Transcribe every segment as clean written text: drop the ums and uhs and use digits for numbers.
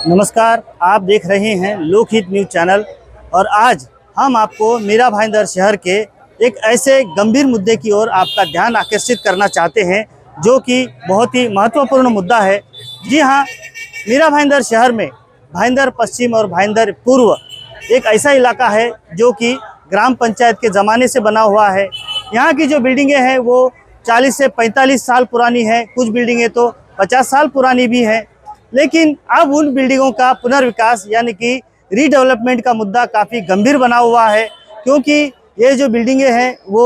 नमस्कार, आप देख रहे हैं लोकहित न्यूज़ चैनल और आज हम आपको मीरा भाईंदर शहर के एक ऐसे गंभीर मुद्दे की ओर आपका ध्यान आकर्षित करना चाहते हैं जो कि बहुत ही महत्वपूर्ण मुद्दा है। जी हाँ, मीरा भाईंदर शहर में भाईंदर पश्चिम और भाईंदर पूर्व एक ऐसा इलाका है जो कि ग्राम पंचायत के ज़माने से बना हुआ है। यहाँ की जो बिल्डिंगें हैं वो 40 से 45 साल पुरानी है, कुछ बिल्डिंगें तो 50 साल पुरानी भी हैं। लेकिन अब उन बिल्डिंगों का पुनर्विकास यानी कि रीडेवलपमेंट का मुद्दा काफ़ी गंभीर बना हुआ है, क्योंकि ये जो बिल्डिंगें हैं वो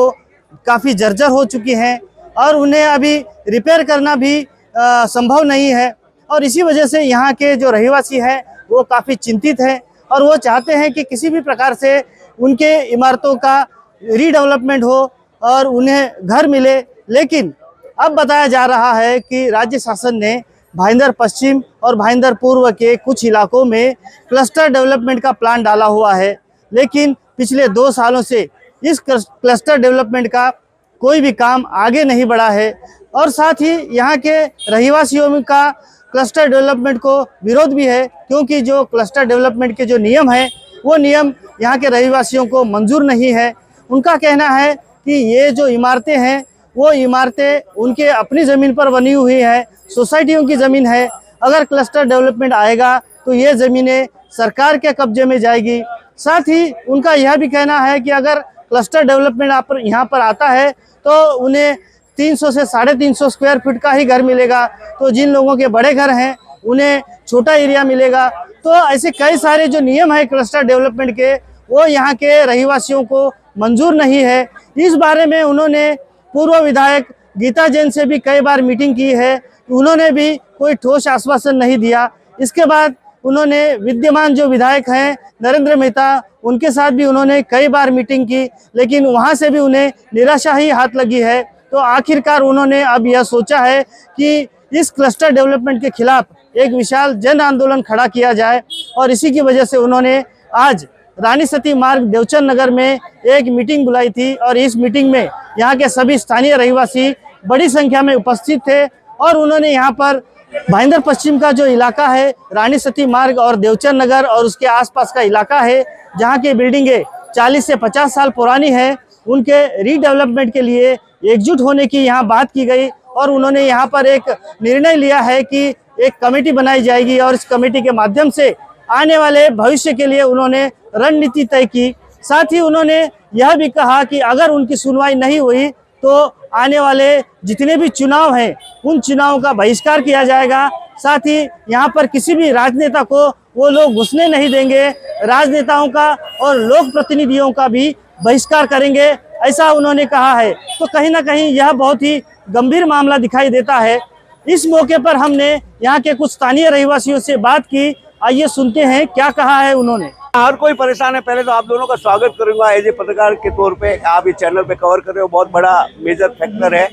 काफ़ी जर्जर हो चुकी हैं और उन्हें अभी रिपेयर करना भी संभव नहीं है। और इसी वजह से यहाँ के जो रहवासी हैं वो काफ़ी चिंतित हैं और वो चाहते हैं कि किसी भी प्रकार से उनके इमारतों का रीडेवलपमेंट हो और उन्हें घर मिले। लेकिन अब बताया जा रहा है कि राज्य शासन ने भाईंदर पश्चिम और भाईंदर पूर्व के कुछ इलाकों में क्लस्टर डेवलपमेंट का प्लान डाला हुआ है, लेकिन पिछले 2 सालों से इस क्लस्टर डेवलपमेंट का कोई भी काम आगे नहीं बढ़ा है। और साथ ही यहाँ के रहवासियों का क्लस्टर डेवलपमेंट को विरोध भी है, क्योंकि जो क्लस्टर डेवलपमेंट के जो नियम हैं वो नियम यहाँ के रहवासियों को मंजूर नहीं है। उनका कहना है कि ये जो इमारतें हैं वो इमारतें उनके अपनी ज़मीन पर बनी हुई है, सोसाइटियों की ज़मीन है। अगर क्लस्टर डेवलपमेंट आएगा तो ये ज़मीनें सरकार के कब्जे में जाएगी। साथ ही उनका यह भी कहना है कि अगर क्लस्टर डेवलपमेंट यहाँ पर आता है तो उन्हें 300 से 350 स्क्वायर फीट का ही घर मिलेगा, तो जिन लोगों के बड़े घर हैं उन्हें छोटा एरिया मिलेगा। तो ऐसे कई सारे जो नियम है क्लस्टर डेवलपमेंट के वो यहाँ के रहवासियों को मंजूर नहीं है। इस बारे में उन्होंने पूर्व विधायक गीता जैन से भी कई बार मीटिंग की है, उन्होंने भी कोई ठोस आश्वासन नहीं दिया। इसके बाद उन्होंने विद्यमान जो विधायक हैं नरेंद्र मेहता, उनके साथ भी उन्होंने कई बार मीटिंग की, लेकिन वहां से भी उन्हें निराशा ही हाथ लगी है। तो आखिरकार उन्होंने अब यह सोचा है कि इस क्लस्टर डेवलपमेंट के खिलाफ एक विशाल जन आंदोलन खड़ा किया जाए और इसी की वजह से उन्होंने आज रानी सती मार्ग देवचंद नगर में एक मीटिंग बुलाई थी और इस मीटिंग में यहाँ के सभी स्थानीय रहवासी बड़ी संख्या में उपस्थित थे और उन्होंने यहाँ पर भाईंदर पश्चिम का जो इलाका है रानी सती मार्ग और देवचंद नगर और उसके आसपास का इलाका है जहाँ की बिल्डिंगें 40 से 50 साल पुरानी है, उनके रीडेवलपमेंट के लिए एकजुट होने की यहाँ बात की गई और उन्होंने यहाँ पर एक निर्णय लिया है कि एक कमेटी बनाई जाएगी और इस कमेटी के माध्यम से आने वाले भविष्य के लिए उन्होंने रणनीति तय की। साथ ही उन्होंने यह भी कहा कि अगर उनकी सुनवाई नहीं हुई तो आने वाले जितने भी चुनाव हैं उन चुनावों का बहिष्कार किया जाएगा। साथ ही यहाँ पर किसी भी राजनेता को वो लोग घुसने नहीं देंगे, राजनेताओं का और लोक प्रतिनिधियों का भी बहिष्कार करेंगे, ऐसा उन्होंने कहा है। तो कहीं ना कहीं यह बहुत ही गंभीर मामला दिखाई देता है। इस मौके पर हमने यहाँ के कुछ स्थानीय रहवासियों से बात की, आइए सुनते हैं क्या कहा है उन्होंने। हर कोई परेशान है। पहले तो आप दोनों का स्वागत करूंगा एज ए पत्रकार के तौर पे, आप इस चैनल पे कवर कर रहे हो, बहुत बड़ा मेजर फैक्टर है।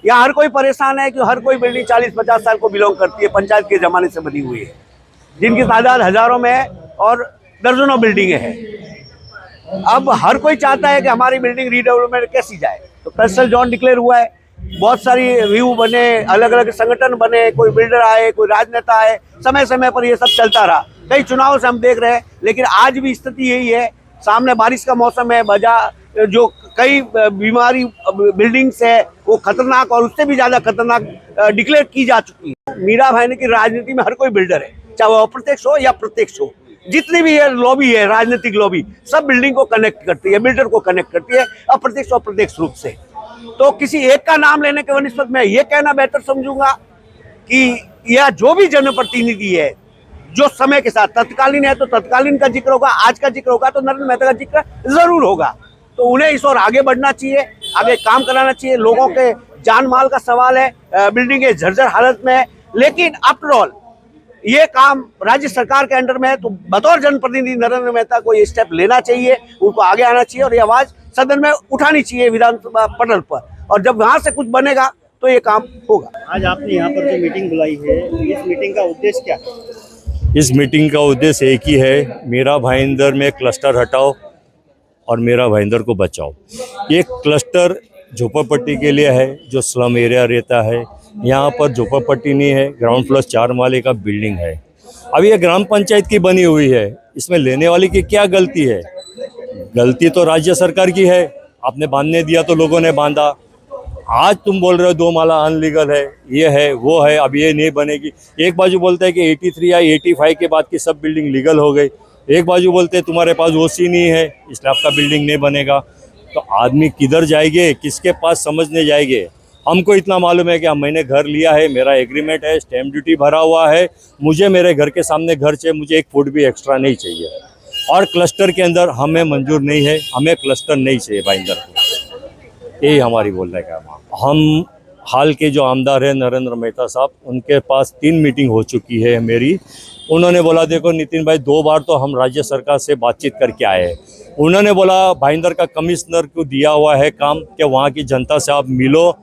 यहाँ हर कोई परेशान है कि हर कोई बिल्डिंग 40-50 साल को बिलोंग करती है, पंचायत के ज़माने से बनी हुई है, जिनकी तादाद हज़ारों में है और दर्जनों बिल्डिंगें हैं। अब हर कोई चाहता है कि हमारी बिल्डिंग रीडेवलपमेंट कैसी जाए, तो क्लस्टर जोन डिक्लेयर हुआ है, बहुत सारी व्यू बने, अलग अलग संगठन बने, कोई बिल्डर आए, कोई राजनेता आए, समय समय पर ये सब चलता रहा। कई चुनाव से हम देख रहे हैं, लेकिन आज भी स्थिति यही है। सामने बारिश का मौसम है, वजह जो कई बीमारी बिल्डिंग्स है वो खतरनाक और उससे भी ज़्यादा खतरनाक डिक्लेयर की जा चुकी है। मीरा भाईंदर की राजनीति में हर कोई बिल्डर है, चाहे वो अप्रत्यक्ष हो या प्रत्यक्ष हो। जितनी भी ये लॉबी है, राजनीतिक लॉबी, सब बिल्डिंग को कनेक्ट करती है, बिल्डर को कनेक्ट करती है, अप्रत्यक्ष और प्रत्यक्ष रूप से। तो किसी एक का नाम लेने के वनिस्पत मैं ये कहना बेहतर समझूंगा कि यह जो भी जनप्रतिनिधि है जो समय के साथ तत्कालीन है तो तत्कालीन का जिक्र होगा, आज का जिक्र होगा तो नरेंद्र मेहता का जिक्र जरूर होगा। तो उन्हें इस ओर आगे बढ़ना चाहिए, आगे काम कराना चाहिए। लोगों के जान माल का सवाल है, बिल्डिंगें जर्जर हालत में है, लेकिन आफ्टर ऑल ये काम राज्य सरकार के अंडर में है, तो बतौर जनप्रतिनिधि नरेंद्र मेहता को ये स्टेप लेना चाहिए, उनको आगे आना चाहिए और ये आवाज सदन में उठानी चाहिए विधानसभा पटल पर, और जब वहां से कुछ बनेगा तो ये काम होगा। आज आपने यहाँ पर जो मीटिंग बुलाई है, इस मीटिंग का उद्देश्य क्या है? इस मीटिंग का उद्देश्य एक ही है, मीरा भाईंदर में क्लस्टर हटाओ और मीरा भाईंदर को बचाओ। ये क्लस्टर झोपड़पट्टी के लिए है, जो स्लम एरिया रहता है। यहाँ पर झोपड़पट्टी नहीं है, ग्राउंड फ्लोर 4 माले का बिल्डिंग है अब ये ग्राम पंचायत की बनी हुई है, इसमें लेने वाले की क्या गलती है? गलती तो राज्य सरकार की है। आपने बांधने दिया तो लोगों ने बांधा। आज तुम बोल रहे हो 2 माला अनलीगल है, ये है वो है, अब ये नहीं बनेगी। एक बाजू बोलते हैं कि 83 या 85 के बाद की सब बिल्डिंग लीगल हो गई, एक बाजू बोलते हैं तुम्हारे पास ओसी नहीं है इसलिए आपका बिल्डिंग नहीं बनेगा। तो आदमी किधर जाएंगे, किसके पास समझने जाएंगे? हमको इतना मालूम है कि मैंने घर लिया है, मेरा एग्रीमेंट है, स्टैम्प ड्यूटी भरा हुआ है, मुझे मेरे घर के सामने घर चाहिए, मुझे 1 फुट भी एक्स्ट्रा नहीं चाहिए। और क्लस्टर के अंदर हमें मंजूर नहीं है, हमें क्लस्टर नहीं चाहिए भाईंदर को। यही हमारी बोलने का है। हम हाल के जो आमदार हैं नरेंद्र मेहता साहब, उनके पास 3 मीटिंग हो चुकी है मेरी। उन्होंने बोला देखो नितिन भाई 2 बार तो हम राज्य सरकार से बातचीत करके आए हैं। उन्होंने बोला भाईंदर का कमिश्नर को दिया हुआ है काम कि वहाँ की जनता से आप मिलो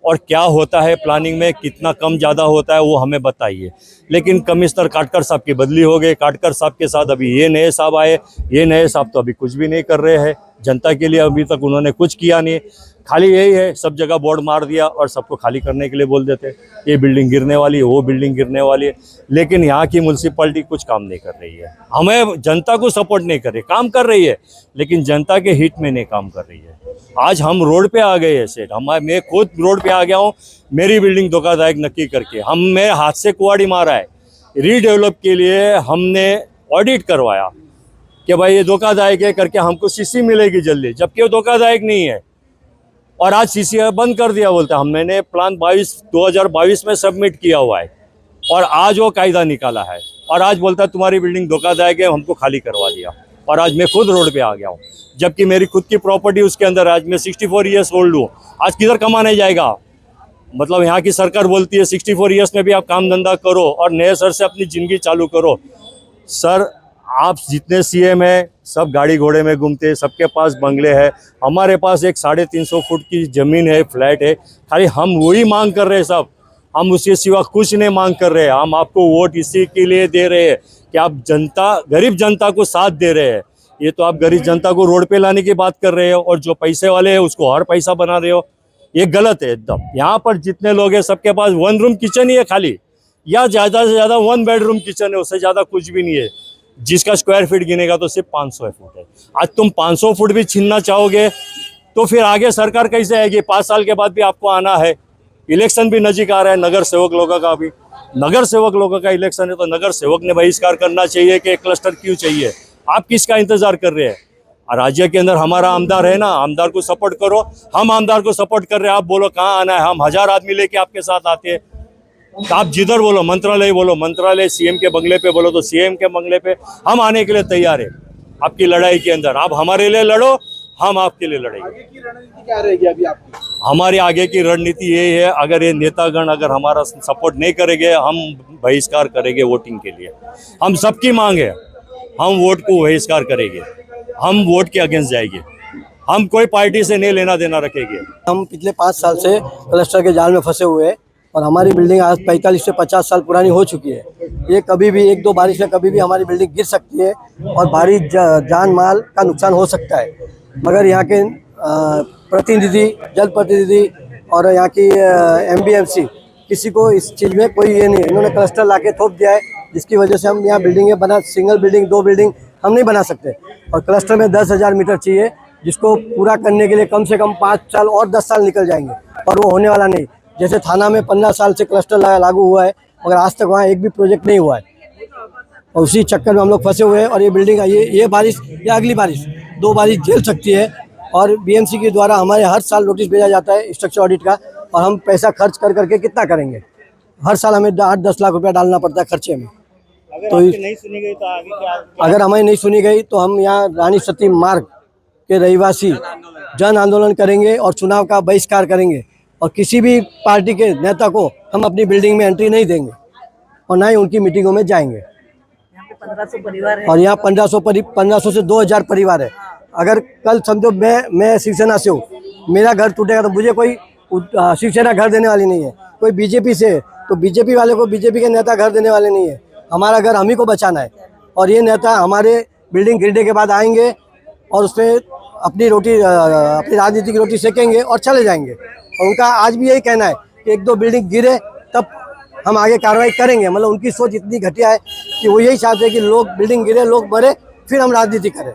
और क्या होता है प्लानिंग में, कितना कम ज़्यादा होता है वो हमें बताइए। लेकिन कमिश्नर काटकर साहब की बदली हो गई, काटकर साहब के साथ अभी ये नए साहब आए, ये नए साहब तो अभी कुछ भी नहीं कर रहे हैं जनता के लिए। अभी तक उन्होंने कुछ किया नहीं, खाली यही है सब जगह बोर्ड मार दिया और सबको खाली करने के लिए बोल देते, ये बिल्डिंग गिरने वाली है, वो बिल्डिंग गिरने वाली है। लेकिन यहाँ की म्यूनसिपैलिटी कुछ काम नहीं कर रही है, हमें जनता को सपोर्ट नहीं कर रही, काम कर रही है लेकिन जनता के हित में नहीं काम कर रही है। आज हम रोड पे आ गए हैं सेठ, मैं खुद रोड पे आ गया हूँ मेरी बिल्डिंग धोखादायक नक्की करके। मैं हाथ से कुआड़ी मारा है, रीडेवलप के लिए हमने ऑडिट करवाया कि भाई ये धोखादायक है करके हमको सीसी मिलेगी जल्दी, जबकि वो धोखादायक नहीं है। और आज सीसी बंद कर दिया बोलता है। मैंने प्लान 2022 में सबमिट किया हुआ है और आज वो कायदा निकाला है और आज बोलता है तुम्हारी बिल्डिंग धोखादायक है, हमको खाली करवा दिया। और आज मैं खुद रोड पे आ गया हूँ, जबकि मेरी खुद की प्रॉपर्टी उसके अंदर। आज मैं 64 ईयर्स ओल्ड हूँ, आज किधर कमाने जाएगा? मतलब यहाँ की सरकार बोलती है 64 ईयर्स में भी आप काम धंधा करो और नए सर से अपनी ज़िंदगी चालू करो। सर आप जितने सीएम हैं सब गाड़ी घोड़े में घूमते हैं, सबके पास बंगले हैं, हमारे पास एक 350 फुट की ज़मीन है, फ्लैट है, खाली हम वही मांग कर रहे हैं सब। हम उसके सिवा कुछ नहीं मांग कर रहे हैं। हम आपको वोट इसी के लिए दे रहे हैं कि आप जनता, गरीब जनता को साथ दे रहे हैं। ये तो आप गरीब जनता को रोड पे लाने की बात कर रहे हो और जो पैसे वाले हैं उसको हर पैसा बना रहे हो, ये गलत है एकदम। यहाँ पर जितने लोग हैं सबके पास 1 रूम किचन ही है खाली, या ज़्यादा से ज़्यादा 1 बेडरूम किचन है, उससे ज़्यादा कुछ भी नहीं है, जिसका स्क्वायर फीट गिनेगा तो सिर्फ 500 फुट है। आज तुम 500 फुट भी छीनना चाहोगे तो फिर आगे सरकार कैसे आएगी? 5 साल के बाद भी आपको आना है, इलेक्शन भी नजीक आ रहा है, नगर सेवक लोगों का भी, नगर सेवक लोगों का इलेक्शन है, तो नगर सेवक ने बहिष्कार करना चाहिए कि क्लस्टर क्यों चाहिए। आप किसका इंतजार कर रहे हैं? राज्य के अंदर हमारा आमदार है ना, आमदार को सपोर्ट करो। हम आमदार को सपोर्ट कर रहे हैं, आप बोलो कहाँ आना है, हम 1000 आदमी लेके आपके साथ आते हैं। तो आप जिधर बोलो, मंत्रालय बोलो मंत्रालय, सीएम के बंगले पे बोलो तो सीएम के बंगले पे, हम आने के लिए तैयार है आपकी लड़ाई के अंदर। आप हमारे लिए लड़ो, हम आपके लिए लड़ेंगे। आगे की रणनीति क्या रहेगी अभी आपकी? हमारी आगे की रणनीति यही है, अगर ये नेतागण अगर हमारा सपोर्ट नहीं करेंगे, हम बहिष्कार करेंगे वोटिंग के लिए। हम सबकी मांग है, हम वोट को बहिष्कार करेंगे, हम वोट के अगेंस्ट जाएंगे, हम कोई पार्टी से नहीं लेना देना रखेंगे। हम पिछले 5 साल से क्लस्टर के जाल में फंसे हुए हैं और हमारी बिल्डिंग आज 45 से 50 साल पुरानी हो चुकी है। ये कभी भी 1-2 बारिश में कभी भी हमारी बिल्डिंग गिर सकती है और भारी जान माल का नुकसान हो सकता है। मगर यहाँ के प्रतिनिधि, जल प्रतिनिधि और यहाँ की MBMC किसी को इस चीज़ में कोई ये नहीं है। इन्होंने क्लस्टर लाके थोप दिया है, जिसकी वजह से हम यहाँ बिल्डिंगें बना, सिंगल बिल्डिंग 2 बिल्डिंग हम नहीं बना सकते। और क्लस्टर में 10,000 मीटर चाहिए, जिसको पूरा करने के लिए कम से कम 5 साल और 10 साल निकल जाएंगे और वो होने वाला नहीं। जैसे थाना में 15 साल से क्लस्टर लागू हुआ है, मगर आज तक वहाँ एक भी प्रोजेक्ट नहीं हुआ है और उसी चक्कर में हम लोग फंसे हुए हैं। और ये बिल्डिंग ये बारिश या अगली बारिश 2 बारिश झेल सकती है। और BMC के द्वारा हमारे हर साल नोटिस भेजा जाता है स्ट्रक्चर ऑडिट का, और हम पैसा खर्च कर करके कितना करेंगे? हर साल हमें 8-10 लाख रुपया डालना पड़ता है खर्चे में। तो नहीं सुनी गई तो आगे क्या? अगर हमें नहीं सुनी गई तो हम यहाँ रानी सती मार्ग के रहवासी जन आंदोलन करेंगे और चुनाव का बहिष्कार करेंगे और किसी भी पार्टी के नेता को हम अपनी बिल्डिंग में एंट्री नहीं देंगे और ना ही उनकी मीटिंगों में जाएंगे। यहाँ पे 1500 परिवार है और यहाँ 1500 से 2000 परिवार है। अगर कल समझो मैं शिवसेना से हूँ, मेरा घर टूटेगा तो मुझे कोई शिवसेना घर देने वाली नहीं है। कोई बीजेपी से है तो बीजेपी वाले को बीजेपी के नेता घर देने वाले नहीं है। हमारा घर हम ही को बचाना है और ये नेता हमारे बिल्डिंग गिरने के बाद आएंगे और उस पर अपनी राजनीति की रोटी सेकेंगे और चले जाएंगे। और उनका आज भी यही कहना है कि 1-2 बिल्डिंग गिरे तब हम आगे कार्रवाई करेंगे। मतलब उनकी सोच इतनी घटिया है कि वो यही चाहते हैं कि लोग बिल्डिंग गिरे, लोग मरे, फिर हम राजनीति करें,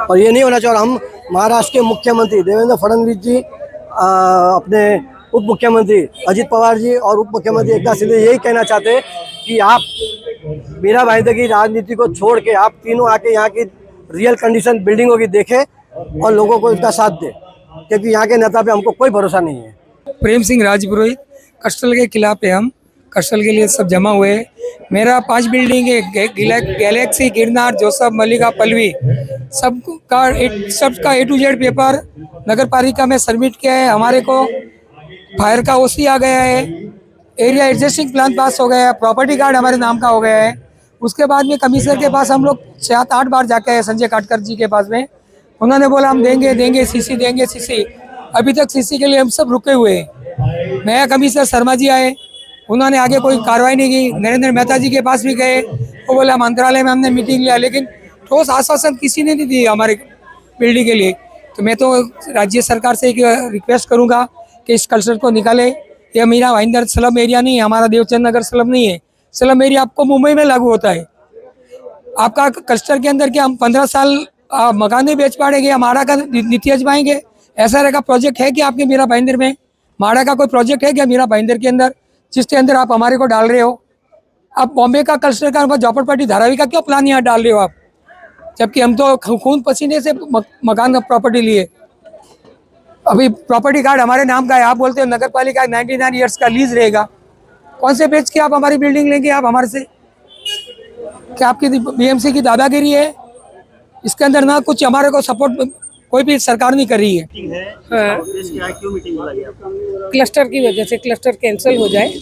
और ये नहीं होना चाहिए। और हम महाराष्ट्र के मुख्यमंत्री देवेंद्र फडणवीस जी, अपने उप मुख्यमंत्री अजित पवार जी और उप मुख्यमंत्री एकनाथ शिंदे यही कहना चाहते हैं कि आप मीरा भाईंदर की राजनीति को छोड़ के आप तीनों आके यहाँ की रियल कंडीशन बिल्डिंगों की देखें और लोगों को इसका साथ दें, क्योंकि यहाँ के नेता पे हमको कोई भरोसा नहीं है। प्रेम सिंह राजपुरोहित, कस्टल के खिलाफ है। हम कस्टल के लिए सब जमा हुए हैं। मेरा 5 बिल्डिंग है, गैलेक्सी, गिरनार, जोसफ, मल्लिका, पल्लवी, सबका A to Z पेपर नगर पालिका में सबमिट किया है। हमारे को फायर का OC आ गया है, एरिया एडजस्टिंग प्लान पास हो गया है, प्रॉपर्टी कार्ड हमारे नाम का हो गया है। उसके बाद में कमिश्नर के पास हम लोग 7-8 बार जाके आए, संजय काटकर जी के पास में। उन्होंने बोला हम देंगे CC देंगे CC। अभी तक CC के लिए हम सब रुके हुए हैं। नया कमिश्नर शर्मा जी आए, उन्होंने आगे कोई कार्रवाई नहीं की। नरेंद्र मेहता जी के पास भी गए, वो बोला मंत्रालय में हमने मीटिंग लिया, लेकिन ठोस आश्वासन किसी ने नहीं दिया हमारे बिल्डिंग के लिए। तो मैं तो राज्य सरकार से एक रिक्वेस्ट करूंगा कि इस क्लस्टर को निकाले। यह मीरा भाईंदर स्लम एरिया नहीं है, हमारा देवचंद नगर स्लम नहीं है। स्लम एरिया आपको मुंबई में लागू होता है। आपका क्लस्टर के अंदर क्या हम 15 साल मकान नहीं बेच पाएंगे या माड़ा का नीति आजमाएंगे? ऐसा रहेगा प्रोजेक्ट है कि आपके मीरा भाईंदर में? माड़ा का कोई प्रोजेक्ट है क्या मीरा भाईंदर के अंदर, जिसके अंदर आप हमारे को डाल रहे हो? आप बॉम्बे का क्लस्टर का झोपड़पट्टी धारावी का क्यों प्लान यहाँ डाल रहे हो आप, जबकि हम तो खून पसीने से मकान प्रॉपर्टी लिए। अभी प्रॉपर्टी कार्ड हमारे नाम का है, आप बोलते हो नगर पालिका 99 ईयर्स का लीज रहेगा। कौन से बेच के आप हमारी बिल्डिंग लेंगे आप हमारे से? क्या आपकी BMC की दादागिरी है? इसके अंदर ना कुछ हमारे को सपोर्ट कोई भी सरकार नहीं कर रही है। हाँ। क्यों मीटिंग बुलाई आपका? क्लस्टर की वजह से क्लस्टर कैंसिल हो जाए,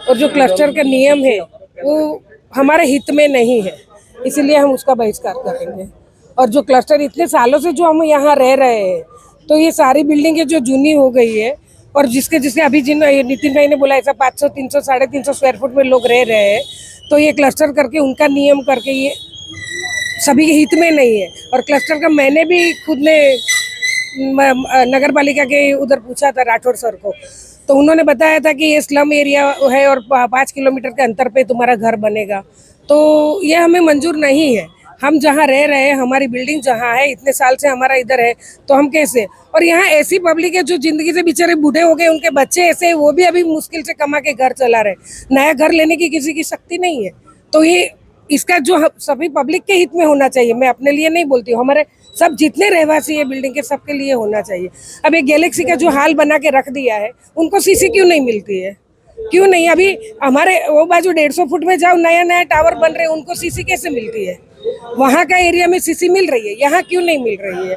और जो क्लस्टर का नियम है वो हमारे हित में नहीं है, इसीलिए हम उसका बहिष्कार करेंगे। और जो क्लस्टर इतने सालों से जो हम यहाँ रह रहे हैं, तो ये सारी बिल्डिंगें जो जूनी हो गई है, और जिसके अभी जिन नितिन भाई ने बोला ऐसा 500, 300, 350 स्क्वायर फुट में लोग रह रहे हैं, तो ये क्लस्टर करके उनका नियम करके ये सभी के हित में नहीं है। और क्लस्टर का मैंने भी खुद ने नगर पालिका के उधर पूछा था राठौर सर को, तो उन्होंने बताया था कि ये स्लम एरिया है और 5 किलोमीटर के अंतर पे तुम्हारा घर बनेगा, तो ये हमें मंजूर नहीं है। हम जहाँ रह रहे हैं, हमारी बिल्डिंग जहाँ है, इतने साल से हमारा इधर है, तो हम कैसे? और यहाँ ऐसी पब्लिक है जो जिंदगी से बेचारे बूढ़े हो गए, उनके बच्चे ऐसे, वो भी अभी मुश्किल से कमा के घर चला रहे, नया घर लेने की किसी की शक्ति नहीं है। तो ये इसका जो सभी पब्लिक के हित में होना चाहिए, मैं अपने लिए नहीं बोलती हूँ, हमारे सब जितने रहवासी है बिल्डिंग के सबके लिए होना चाहिए। अब एक गैलेक्सी का जो हाल बना के रख दिया है, उनको CC क्यों नहीं मिलती है? क्यों नहीं? अभी हमारे वो बाजू 150 फुट में जाओ, नया टावर बन रहे हैं, उनको CC कैसे मिलती है? वहाँ का एरिया में CC मिल रही है, यहाँ क्यों नहीं मिल रही है?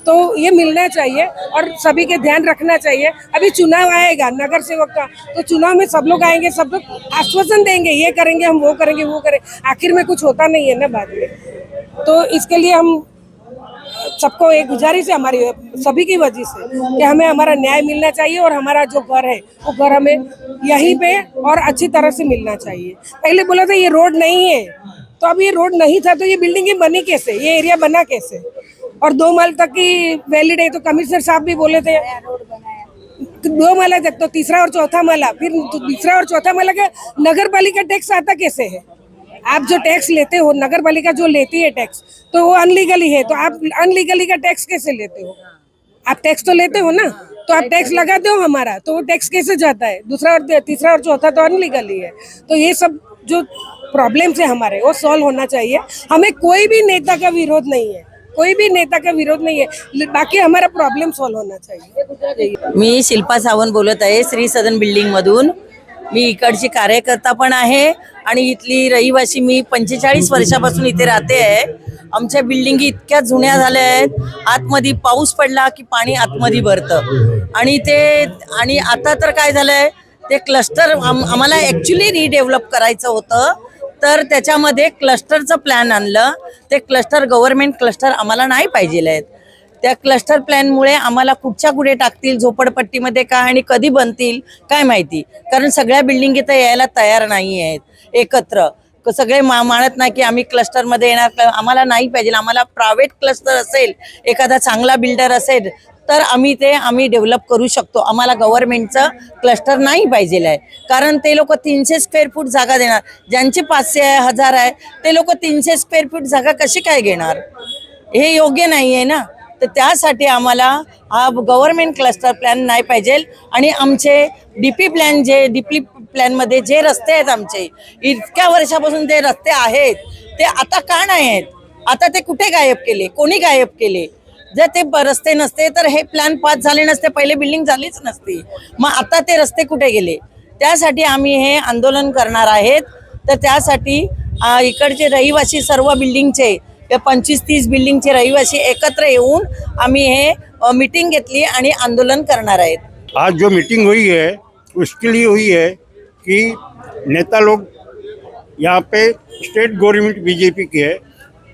तो ये मिलना चाहिए और सभी के ध्यान रखना चाहिए। अभी चुनाव आएगा नगर सेवक का, तो चुनाव में सब लोग आएंगे, सब लोग आश्वासन देंगे, ये करेंगे हम, वो करेंगे, वो करें, आखिर में कुछ होता नहीं है ना बाद में। तो इसके लिए हम सबको एक गुजारिश है हमारी सभी की वजह से कि हमें हमारा न्याय मिलना चाहिए, और हमारा जो घर है वो घर हमें यहीं पे और अच्छी तरह से मिलना चाहिए। पहले बोला था ये रोड नहीं है, तो अब ये रोड नहीं था तो ये बिल्डिंगें बनी कैसे, ये एरिया बना कैसे? और 2 माल तक की वैलिड है, तो कमिश्नर साहब भी बोले थे 2 माला तक, तो तीसरा और चौथा माला, फिर तीसरा और चौथा माला का नगर पालिका टैक्स आता कैसे है? आप जो टैक्स लेते हो, नगर पालिका जो लेती है टैक्स, तो वो अनलीगली है, तो आप अनलीगली का टैक्स कैसे लेते हो? आप टैक्स तो लेते हो ना, तो आप टैक्स लगाते हो हमारा, तो वो टैक्स कैसे जाता है? दूसरा और तीसरा और चौथा तो अनलीगली है। तो ये सब जो प्रॉब्लम्स है हमारे, वो सॉल्व होना चाहिए। हमें कोई भी नेता का विरोध नहीं है, कोई भी नेता का विरोध नहीं है, बाकी हमारा प्रॉब्लेम सॉल्व होना चाहिए। मी शिल्पा सावंत बोलत आहे श्री सदन बिल्डिंग मधून। मी इकडची कार्यकर्ता पण आहे आणि इथली रहिवासी। मी 45 वर्षापासून इथे राहते आहे। आमच्या बिल्डिंगी इतक्या जुन्या झाल्या आहेत, आतमध्ये पाऊस पडला की पाणी आतमध्ये भरतं, आणि आता तर काय झालंय, ते क्लस्टर आम्हाला ॲक्च्युली रिडेव्हलप करायचं होतं, तर त्याच्यामध्ये क्लस्टरचं प्लॅन आणलं। ते क्लस्टर गव्हर्नमेंट क्लस्टर आम्हाला नाही पाहिजे आहेत। त्या क्लस्टर प्लॅनमुळे आम्हाला कुठच्या कुठे टाकतील, झोपडपट्टीमध्ये काय आणि कधी बनतील काय माहिती, कारण सगळ्या बिल्डिंग इथं यायला तयार नाही आहेत एकत्र। सगळे मानत नाही की आम्ही क्लस्टरमध्ये येणार, आम्हाला नाही पाहिजे। आम्हाला प्रायव्हेट क्लस्टर असेल, एखादा चांगला बिल्डर असेल तर आम्ही डेव्हलप करू शकतो. आम्हाला गव्हर्नमेंटचं क्लस्टर नाही पाहिजे आहे, कारण ते लोक 300 स्क्वेअर फूट जागा देणार. ज्यांचे 500 आहे, 1000 आहे, ते लोक 300 स्क्वेअर फूट जागा कशी काय घेणार? हे योग्य नाही आहे ना. तर त्यासाठी आम्हाला हा गव्हर्नमेंट क्लस्टर प्लॅन नाही पाहिजे. आणि आमचे डीपी प्लॅनमध्ये जे रस्ते आहेत, आमचे इतक्या वर्षापासून ते रस्ते आहेत, ते आता का नाही आहेत? आता ते कुठे गायब केले? कोणी गायब केले? जर ते रस्ते नसते तर हे प्लॅन पास झाले नसते, पहिले बिल्डिंग झालीच नसती. मग आता ते रस्ते कुठे गेले? त्यासाठी आम्ही हे आंदोलन करणार आहेत. तर त्यासाठी इकडचे रहिवासी सर्व बिल्डिंगचे 25-30 बिल्डिंगचे रहिवासी एकत्र येऊन आम्ही हे मीटिंग घेतली आणि आंदोलन करणार आहेत. आज जो मीटिंग हुई है उसके लिए हुई है कि नेता लोग यहाँ पे स्टेट गवर्नमेंट बीजेपी की है,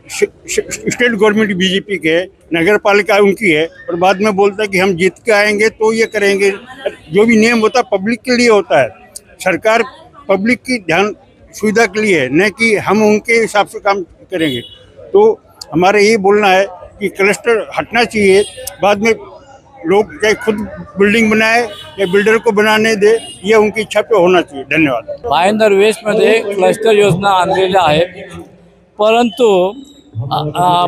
स्टेट गवर्नमेंट बीजेपी के है, नगर पालिका उनकी है, और बाद में बोलता है कि हम जीत के आएंगे तो ये करेंगे. जो भी नियम होता है पब्लिक के लिए होता है. सरकार पब्लिक की ध्यान सुविधा के लिए है, न कि हम उनके हिसाब से काम करेंगे. तो हमारा ये बोलना है कि क्लस्टर हटना चाहिए. बाद में लोग चाहे खुद बिल्डिंग बनाए या बिल्डर को बनाने दे, ये उनकी इच्छा पे होना चाहिए. धन्यवाद. भाईंदर वेस्टमध्ये क्लस्टर योजना आणलेल्या आहेत, परंतु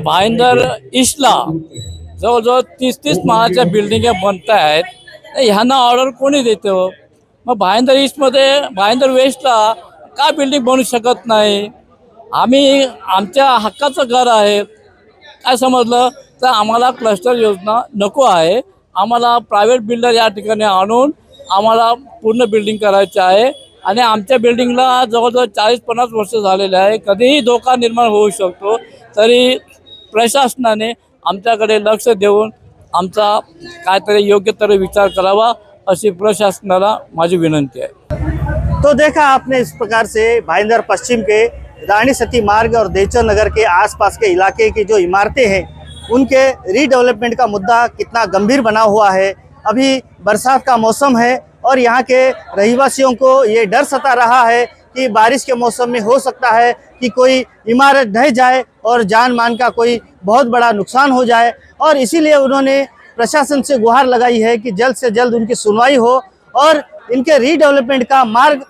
भाईंदर ईस्टला जवळजवळ 30-30 माळाच्या बिल्डिंगा बनत आहेत. ह्यांना ऑर्डर कोणी देतं? मग भाईंदर ईस्टमध्ये भाईंदर वेस्टला का बिल्डिंग बनू शकत नाही? आम्ही आमच्या हक्काचं घर आहे. काय समजलं तर आम्हाला क्लस्टर योजना नको आहे. आम्हाला प्रायव्हेट बिल्डर या ठिकाणी आणून आम्हाला पूर्ण बिल्डिंग करायची आहे. आणि आमच्या बिल्डिंगला जवळजवळ 40-50 वर्ष झालेले आहे. कधीही धोका निर्माण होऊ शकतो. तरी प्रशासनाने आमच्याकडे लक्ष देऊन आमचा काहीतरी योग्य तरी विचार करावा अशी प्रशासनाला माझी विनंती आहे. तो देखा आपने इस प्रकार से भाईंदर पश्चिम के रानी सती मार्ग और देवचर नगर के आसपास के इलाके की जो इमारतें हैं उनके रीडेवलपमेंट का मुद्दा कितना गंभीर बना हुआ है. अभी बरसात का मौसम है और यहाँ के रहिवासियों को ये डर सता रहा है कि बारिश के मौसम में हो सकता है कि कोई इमारत ढह जाए और जान मान का कोई बहुत बड़ा नुकसान हो जाए. और इसीलिए उन्होंने प्रशासन से गुहार लगाई है कि जल्द से जल्द उनकी सुनवाई हो और इनके रीडेवलपमेंट का मार्ग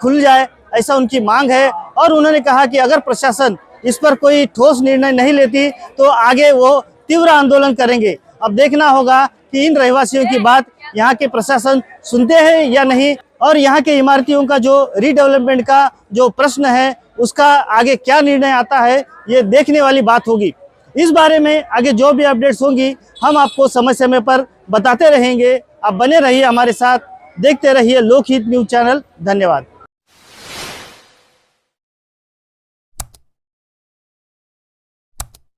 खुल जाए, ऐसा उनकी मांग है. और उन्होंने कहा कि अगर प्रशासन इस पर कोई ठोस निर्णय नहीं लेती तो आगे वो तीव्र आंदोलन करेंगे. अब देखना होगा कि इन रहवासियों की बात यहाँ के प्रशासन सुनते हैं या नहीं, और यहाँ के इमारतियों का जो रीडेवलपमेंट का जो प्रश्न है उसका आगे क्या निर्णय आता है, ये देखने वाली बात होगी. इस बारे में आगे जो भी अपडेट्स होंगी हम आपको समय समय पर बताते रहेंगे. आप बने रहिए हमारे साथ, देखते रहिए लोकहित न्यूज़ चैनल. धन्यवाद.